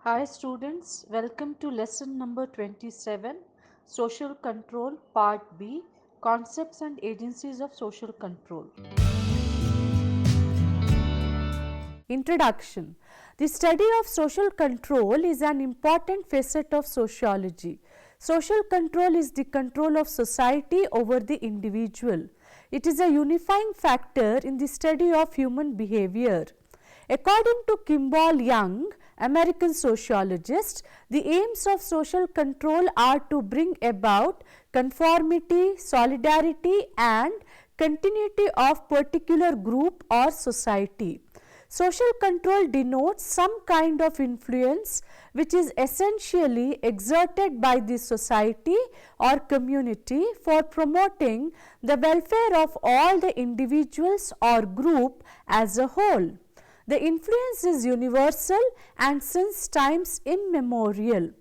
Hi students, welcome to lesson number 27, Social Control Part B, Concepts and Agencies of Social Control. Introduction. The study of social control is an important facet of sociology. Social control is the control of society over the individual. It is a unifying factor in the study of human behavior. According to Kimball Young, American sociologist, the aims of social control are to bring about conformity, solidarity and continuity of particular group or society. Social control denotes some kind of influence which is essentially exerted by the society or community for promoting the welfare of all the individuals or group as a whole. The influence is universal and since times immemorial.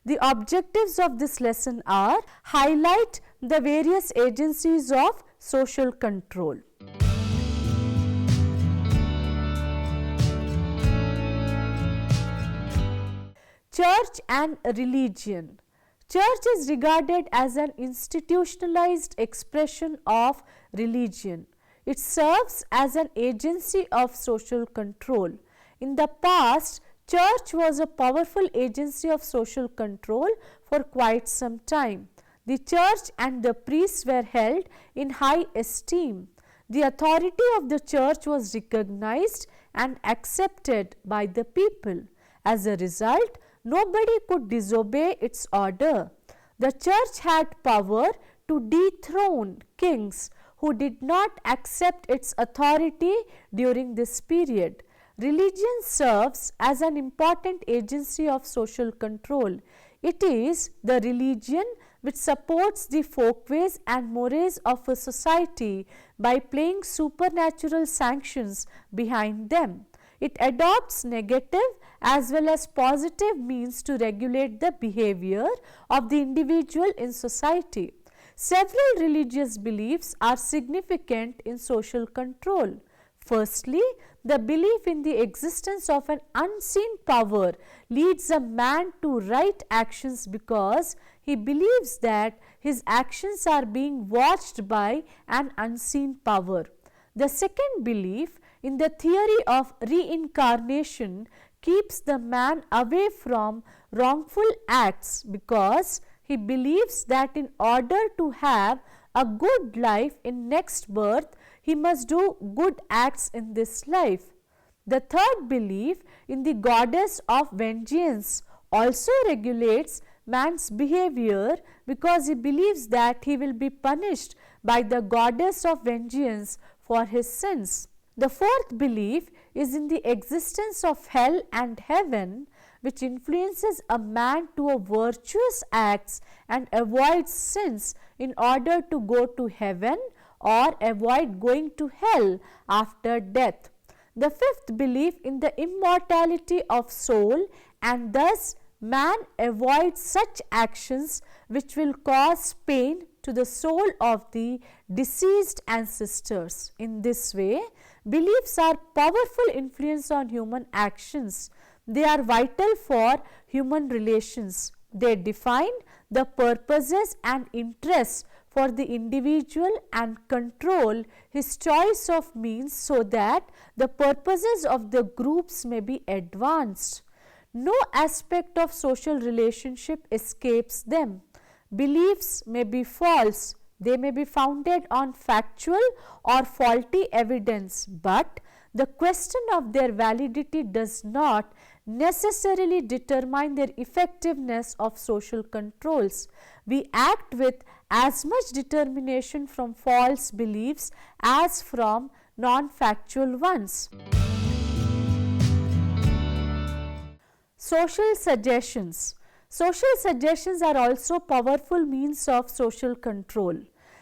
The objectives of this lesson are: highlight the various agencies of social control. Church and religion. Church is regarded as an institutionalized expression of religion. It serves as an agency of social control. In the past, church was a powerful agency of social control for quite some time. The church and the priests were held in high esteem. The authority of the church was recognized and accepted by the people. As a result, nobody could disobey its order. The church had power to dethrone kings who did not accept its authority during this period. Religion serves as an important agency of social control. It is the religion which supports the folkways and mores of a society by playing supernatural sanctions behind them. It adopts negative as well as positive means to regulate the behavior of the individual in society. Several religious beliefs are significant in social control. Firstly, the belief in the existence of an unseen power leads a man to right actions because he believes that his actions are being watched by an unseen power. The second belief in the theory of reincarnation keeps the man away from wrongful acts because he believes that in order to have a good life in next birth, he must do good acts in this life. The third belief in the goddess of vengeance also regulates man's behavior because he believes that he will be punished by the goddess of vengeance for his sins. The fourth belief is in the existence of hell and heaven, which influences a man to a virtuous acts and avoid sins in order to go to heaven or avoid going to hell after death. The fifth belief in the immortality of soul, and thus man avoids such actions which will cause pain to the soul of the deceased ancestors. In this way, beliefs are powerful influence on human actions. They are vital for human relations. They define the purposes and interests for the individual and control his choice of means so that the purposes of the groups may be advanced. No aspect of social relationship escapes them. Beliefs may be false, they may be founded on factual or faulty evidence, but the question of their validity does not necessarily determine their effectiveness of social controls. We act with as much determination from false beliefs as from non-factual ones. Social suggestions. Social suggestions are also powerful means of social control.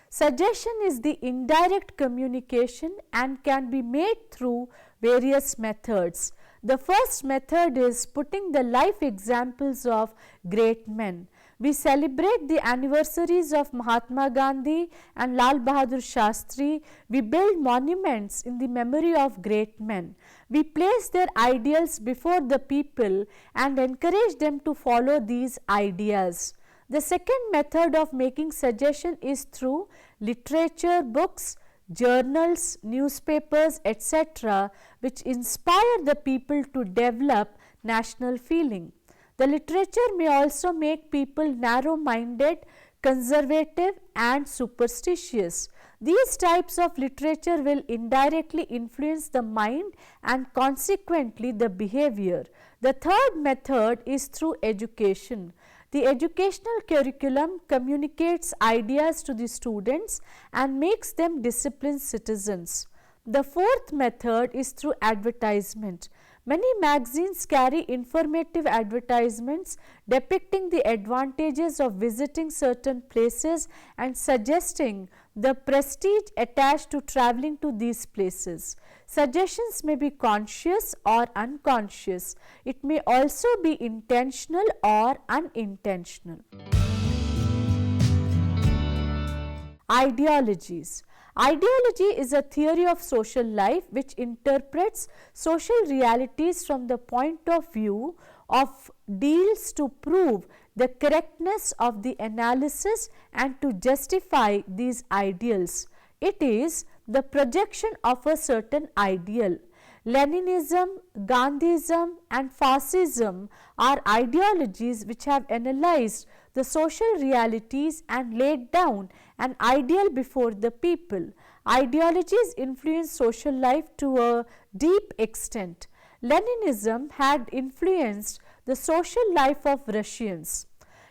Suggestion is the indirect communication and can be made through various methods. The first method is putting the life examples of great men. We celebrate the anniversaries of Mahatma Gandhi and 𝗨𝗪𝗓 Shastri. We build monuments in the memory of great men. We place their ideals before the people and encourage them to follow these ideas. The second method of making suggestion is through literature, books, journals, newspapers, etc., which inspire the people to develop national feeling. The literature may also make people narrow-minded, conservative and superstitious. These types of literature will indirectly influence the mind and consequently the behavior. The third method is through education. The educational curriculum communicates ideas to the students and makes them disciplined citizens. The fourth method is through advertisement. Many magazines carry informative advertisements depicting the advantages of visiting certain places and suggesting the prestige attached to travelling to these places. Suggestions may be conscious or unconscious. It may also be intentional or unintentional. Ideologies. Ideology is a theory of social life which interprets social realities from the point of view of deals to prove the correctness of the analysis and to justify these ideals. It is the projection of a certain ideal. Leninism, Gandhism and Fascism are ideologies which have analyzed the social realities and laid down an ideal before the people. Ideologies influence social life to a deep extent. Leninism had influenced the social life of Russians.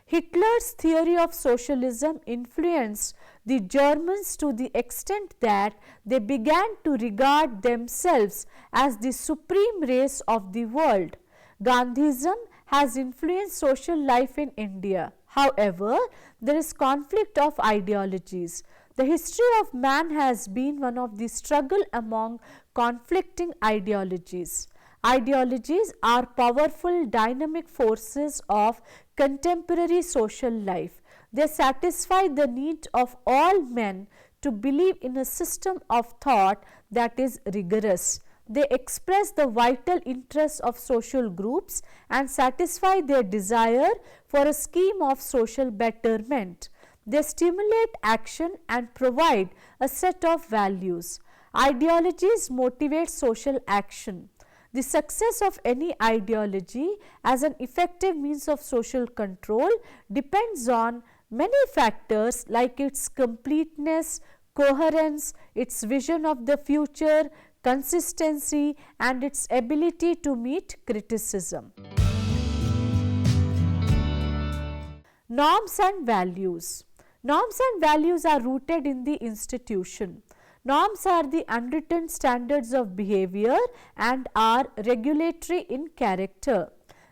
Hitler's theory of socialism influenced the Germans to the extent that they began to regard themselves as the supreme race of the world. Gandhism has influenced social life in India. However, there is conflict of ideologies. The history of man has been one of the struggle among conflicting ideologies. Ideologies are powerful dynamic forces of contemporary social life. They satisfy the need of all men to believe in a system of thought that is rigorous. They express the vital interests of social groups and satisfy their desire for a scheme of social betterment. They stimulate action and provide a set of values. Ideologies motivate social action. The success of any ideology as an effective means of social control depends on many factors like its completeness, coherence, its vision of the future, consistency and its ability to meet criticism. Norms and values. Norms and values are rooted in the institution. Norms are the unwritten standards of behavior and are regulatory in character.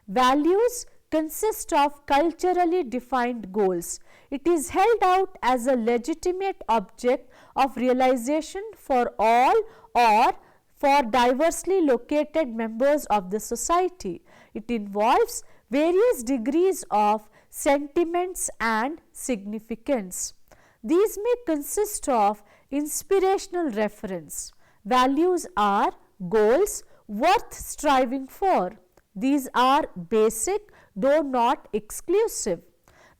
Values consist of culturally defined goals. It is held out as a legitimate object of realization for all or for diversely located members of the society. It involves various degrees of sentiments and significance. These may consist of inspirational reference. Values are goals worth striving for. These are basic though not exclusive.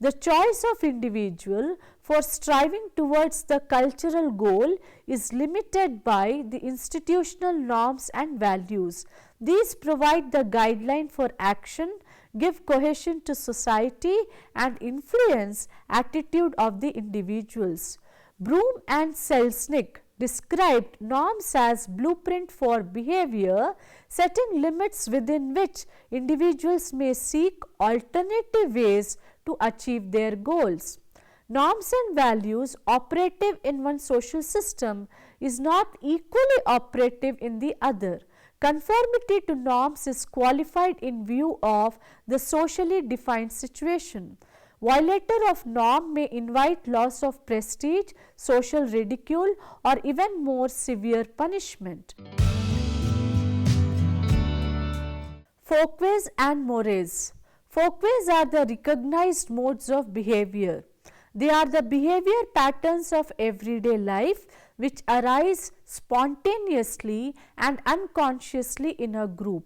The choice of individual for striving towards the cultural goal is limited by the institutional norms and values. These provide the guideline for action, give cohesion to society and influence attitude of the individuals. Broom and Selznick described norms as blueprint for behavior, setting limits within which individuals may seek alternative ways to achieve their goals. Norms and values operative in one social system is not equally operative in the other. Conformity to norms is qualified in view of the socially defined situation. Violator of norm may invite loss of prestige, social ridicule or even more severe punishment. Folkways and mores. Folkways are the recognized modes of behavior. They are the behavior patterns of everyday life which arise spontaneously and unconsciously in a group.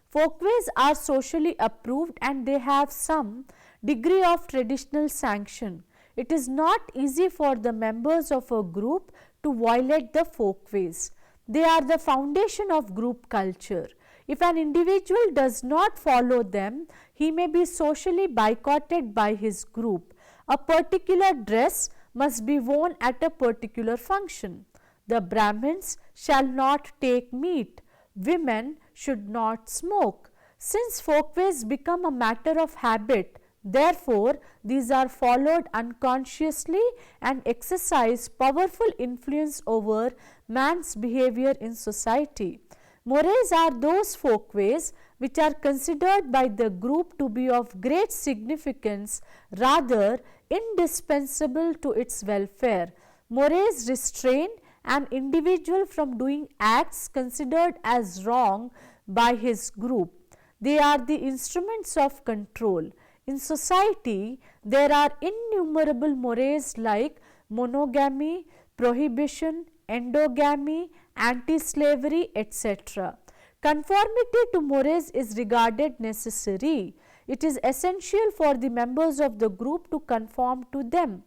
Folkways are socially approved and they have some degree of traditional sanction. It is not easy for the members of a group to violate the folkways. They are the foundation of group culture. If an individual does not follow them, he may be socially boycotted by his group. A particular dress must be worn at a particular function. The Brahmins shall not take meat. Women should not smoke. Since folkways become a matter of habit, therefore, these are followed unconsciously and exercise powerful influence over man's behavior in society. Mores are those folkways which are considered by the group to be of great significance, rather indispensable to its welfare. Mores restrain an individual from doing acts considered as wrong by his group. They are the instruments of control. In society, there are innumerable mores like monogamy, prohibition, endogamy, anti-slavery, etc. Conformity to mores is regarded necessary. It is essential for the members of the group to conform to them.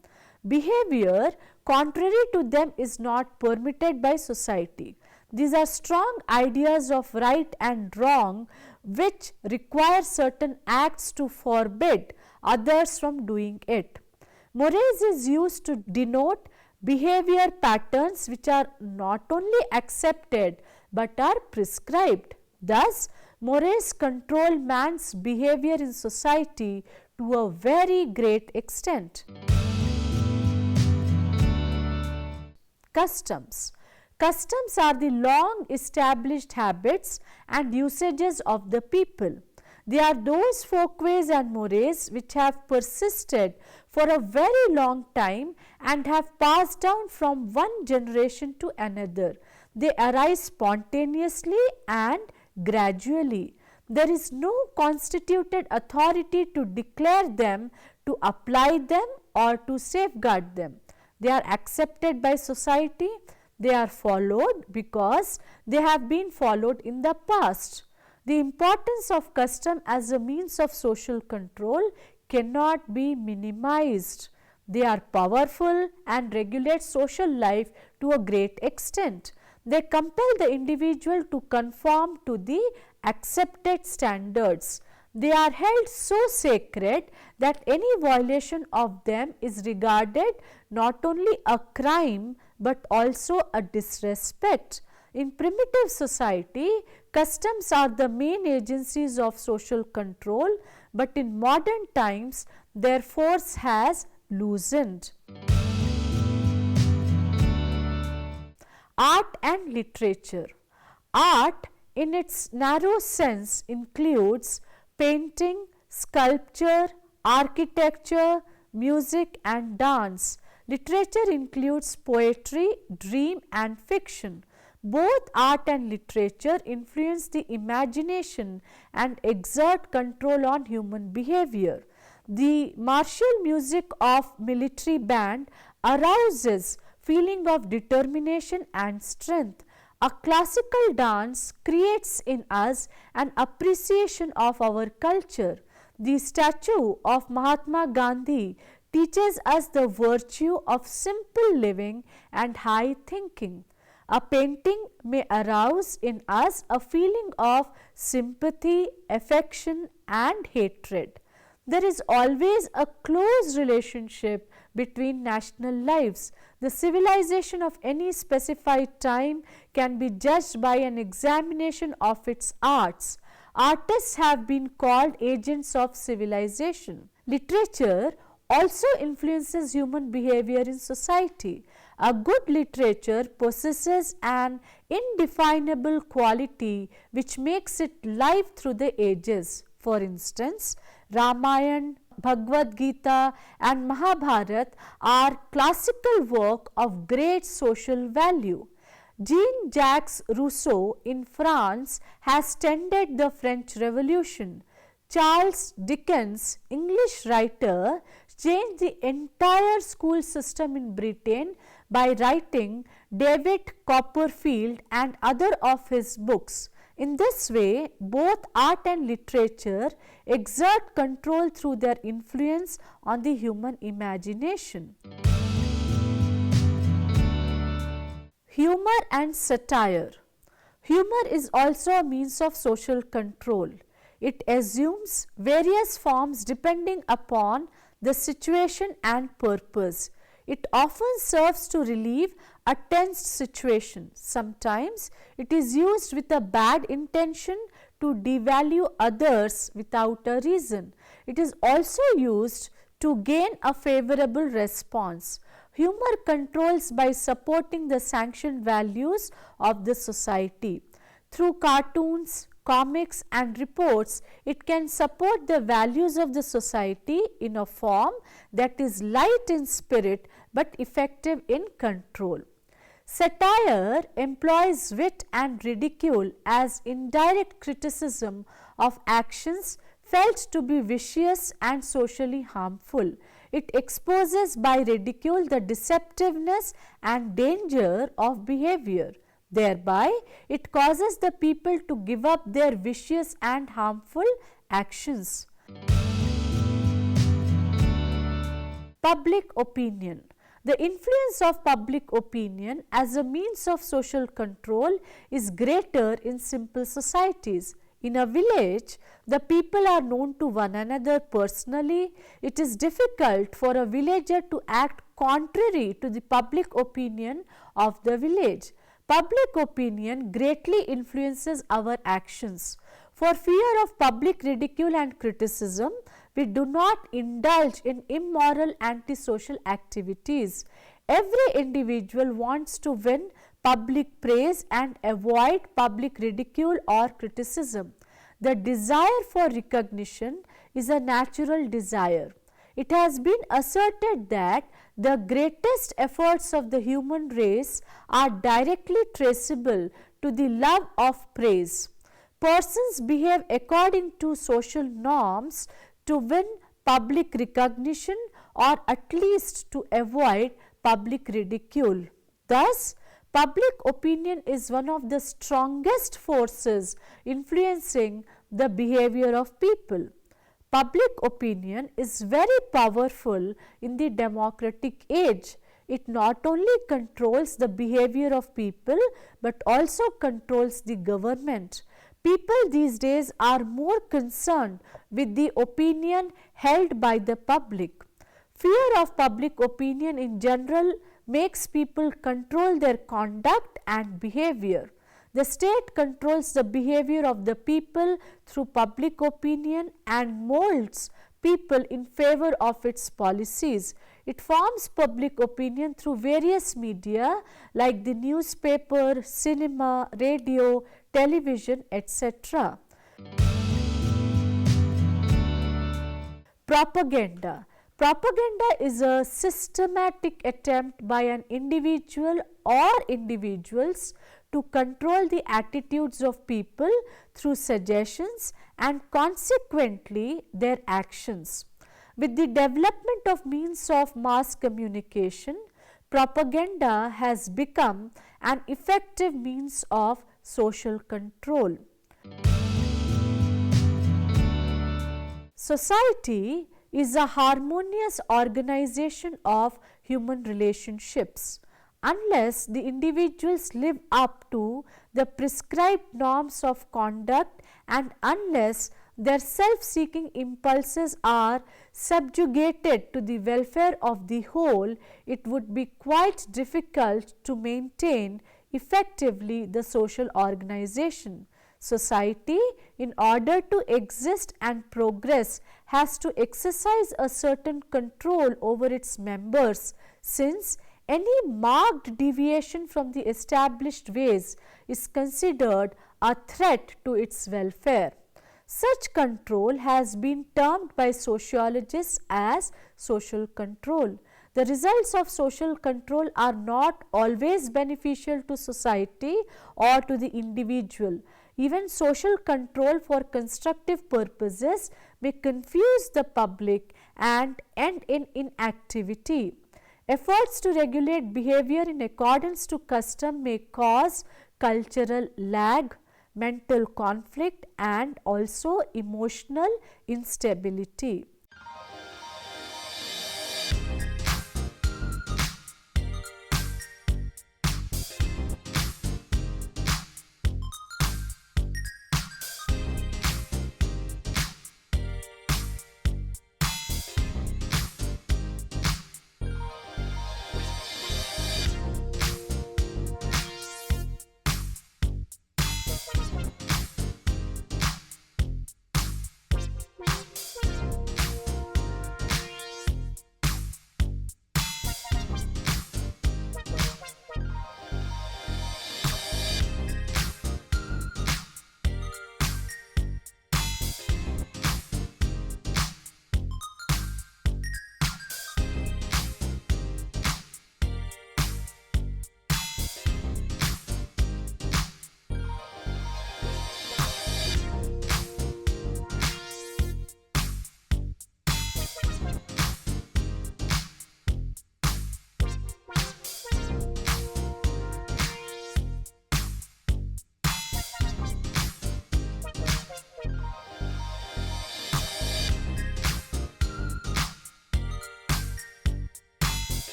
Behavior contrary to them is not permitted by society. These are strong ideas of right and wrong which require certain acts to forbid others from doing it. Mores is used to denote behavior patterns which are not only accepted but are prescribed. Thus, mores control man's behavior in society to a very great extent. Customs. Customs are the long established habits and usages of the people. They are those folkways and mores which have persisted for a very long time and have passed down from one generation to another. They arise spontaneously and gradually. There is no constituted authority to declare them, to apply them or to safeguard them. They are accepted by society. They are followed because they have been followed in the past. The importance of custom as a means of social control cannot be minimized. They are powerful and regulate social life to a great extent. They compel the individual to conform to the accepted standards. They are held so sacred that any violation of them is regarded not only a crime but also a disrespect. In primitive society, customs are the main agencies of social control, but in modern times their force has loosened. Art and literature. Art in its narrow sense includes painting, sculpture, architecture, music and dance. Literature includes poetry, dream and fiction. Both art and literature influence the imagination and exert control on human behavior. The martial music of military band arouses feeling of determination and strength. A classical dance creates in us an appreciation of our culture. The statue of Mahatma Gandhi teaches us the virtue of simple living and high thinking. A painting may arouse in us a feeling of sympathy, affection and hatred. There is always a close relationship between national lives. The civilization of any specified time can be judged by an examination of its arts. Artists have been called agents of civilization. Literature also influences human behavior in society. A good literature possesses an indefinable quality which makes it live through the ages. For instance, Ramayana, Bhagavad Gita and Mahabharata are classical work of great social value. Jean-Jacques Rousseau in France has tended the French Revolution. Charles Dickens, English writer, changed the entire school system in Britain by writing David Copperfield and other of his books. In this way, both art and literature exert control through their influence on the human imagination. Humor and satire. Humor is also a means of social control. It assumes various forms depending upon the situation and purpose. It often serves to relieve a tensed situation. Sometimes it is used with a bad intention to devalue others without a reason. It is also used to gain a favorable response. Humor controls by supporting the sanctioned values of the society. Through cartoons, comics and reports, it can support the values of the society in a form that is light in spirit but effective in control. Satire employs wit and ridicule as indirect criticism of actions felt to be vicious and socially harmful. It exposes by ridicule the deceptiveness and danger of behavior. Thereby, it causes the people to give up their vicious and harmful actions. Public opinion. The influence of public opinion as a means of social control is greater in simple societies. In a village, the people are known to one another personally. It is difficult for a villager to act contrary to the public opinion of the village. Public opinion greatly influences our actions. For fear of public ridicule and criticism, we do not indulge in immoral antisocial activities. Every individual wants to win public praise and avoid public ridicule or criticism. The desire for recognition is a natural desire. It has been asserted that the greatest efforts of the human race are directly traceable to the love of praise. Persons behave according to social norms to win public recognition or at least to avoid public ridicule. Thus, public opinion is one of the strongest forces influencing the behavior of people. Public opinion is very powerful in the democratic age. It not only controls the behavior of people but also controls the government. People these days are more concerned with the opinion held by the public. Fear of public opinion in general makes people control their conduct and behavior. The state controls the behavior of the people through public opinion and molds people in favor of its policies. It forms public opinion through various media like the newspaper, cinema, radio, television, etc. Propaganda. Propaganda is a systematic attempt by an individual or individuals to control the attitudes of people through suggestions and consequently their actions. With the development of means of mass communication, propaganda has become an effective means of social control. Society is a harmonious organization of human relationships. Unless the individuals live up to the prescribed norms of conduct and unless their self-seeking impulses are subjugated to the welfare of the whole, it would be quite difficult to maintain effectively the social organization. Society, in order to exist and progress, has to exercise a certain control over its members, since any marked deviation from the established ways is considered a threat to its welfare. Such control has been termed by sociologists as social control. The results of social control are not always beneficial to society or to the individual. Even social control for constructive purposes may confuse the public and end in inactivity. Efforts to regulate behavior in accordance to custom may cause cultural lag, mental conflict and also emotional instability.